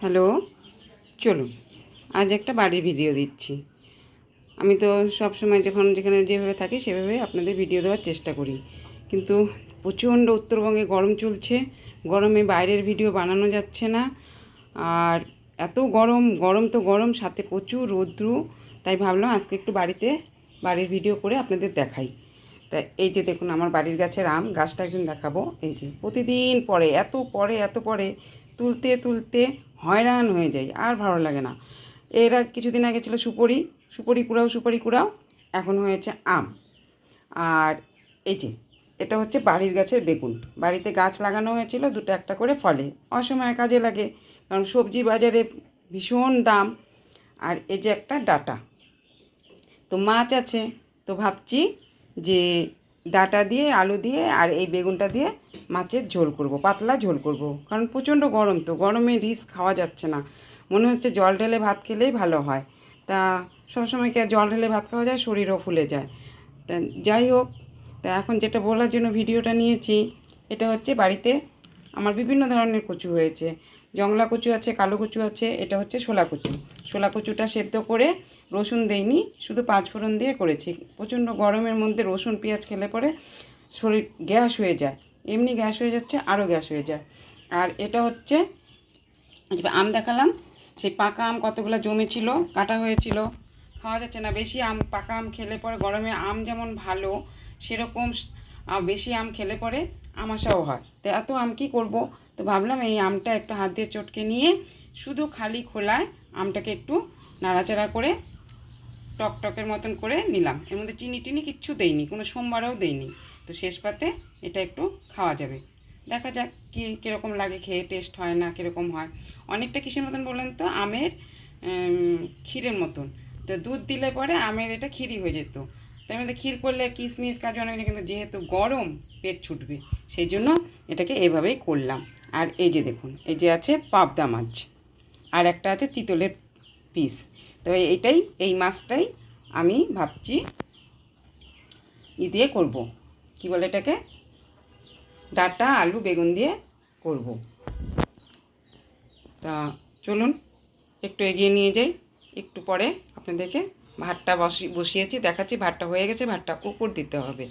Hello, চলুন আজ একটা বাড়ির ভিডিও দিচ্ছি। আমি তো সবসময় যেখানে যেভাবে থাকি সেভাবে আপনাদের ভিডিও দেওয়ার চেষ্টা করি, কিন্তু প্রচণ্ড উত্তরবঙ্গে গরম চলছে। গরমে বাইরের ভিডিও বানানো যাচ্ছে না। আর এত গরম গরম তো গরম, সাথে প্রচুর রৌদ্র। তাই ভাবলাম আজকে একটু বাড়ির ভিডিও করে আপনাদের দেখাই। তা এই যে দেখুন, আমার বাড়ির গাছের আম গাছটা একদিন দেখাবো। এই যে প্রতিদিন এত পরে তুলতে তুলতে হয়রান হয়ে যাই, আর ভালো লাগে না। এরা কিছুদিন আগে ছিল সুপারি কুড়াও, এখন হয়েছে আম। আর এই যে এটা হচ্ছে বাড়ির গাছের বেগুন। বাড়িতে গাছ লাগানো হয়েছিল, দুটো একটা করে ফলে, অসময়ে কাজে লাগে, কারণ সবজি বাজারে ভীষণ দাম। আর এই যে একটা ডাঁটা, তো মাছ আছে, তো ভাবছি যে ডাঁটা দিয়ে আলু দিয়ে আর এই বেগুনটা দিয়ে মাছের ঝোল করব, পাতলা ঝোল করব। কারণ প্রচণ্ড গরম, তো গরমে খাওয়া যাচ্ছে না। মনে হচ্ছে জল ঢেলে ভাত খেলেই ভালো হয়। তা সবসময় কি আর জল ঢেলে ভাত খাওয়া যায়? শরীরও ফুলে যায়। তা যাই হোক, তা এখন যেটা বলার জন্য ভিডিওটা নিয়েছি, এটা হচ্ছে বাড়িতে আমার বিভিন্ন ধরনের কচু হয়েছে। জংলা কচু আছে, কালো কচু আছে, এটা হচ্ছে শোলা কচু। শোলা কচুটা সেদ্ধ করে রসুন দেইনি, শুধু পাঁচফোড়ন দিয়ে করেছি। প্রচণ্ড গরমের মধ্যে রসুন পেঁয়াজ খেলে পরে শরীর গ্যাস হয়ে যায়, এমনি গ্যাস হয়ে যাচ্ছে, আরও গ্যাস হয়ে যায়। আর এটা হচ্ছে আম দেখালাম, সেই পাকা আম কতগুলো জমেছিল, কাটা হয়েছিল, খাওয়া যাচ্ছে না। বেশি আম, পাকা আম খেলে পরে গরমে আম যেমন ভালো, সেরকম বেশি আম খেলে পরে আমাশাও হয়। তো এত আম কী করবো? তো ভাবলাম এই আমটা একটু হাত দিয়ে চটকে নিয়ে শুধু খালি খোলায় আমটাকে একটু নাড়াচাড়া করে টকটকের মতন করে নিলাম। এর মধ্যে চিনি টিনি কিচ্ছু দেইনি, কোনো সোমবারও দেইনি। তো শেষ পাতে এটা একটু খাওয়া যাবে। দেখা যাক কীরকম লাগে, খেয়ে টেস্ট হয় না কীরকম হয়। অনেকটা কিসের মতন বললেন তো? আমের ক্ষীরের মতন। তো দুধ দিলে পরে আমের এটা ক্ষীরই হয়ে যেত। তার মধ্যে ক্ষীর করলে কিশমিশ কাজু অনেক, কিন্তু যেহেতু গরম পেট ছুটবে, সেই জন্য এটাকে এভাবেই করলাম। আর এই যে দেখুন, এই যে আছে পাবদা মাছ, আর একটা আছে চিতলের পিস। তবে এই মাছটাই আমি ভাবছি দিয়ে করব, কি বলে এটাকে, ডাঁটা আলু বেগুন দিয়ে করব। তা চলুন একটু এগিয়ে নিয়ে যাই। একটু পরে আপনাদেরকে ভাতটা বসিয়েছি, দেখাচ্ছি। ভাতটা হয়ে গেছে, ভাতটা উপর দিতে হবে।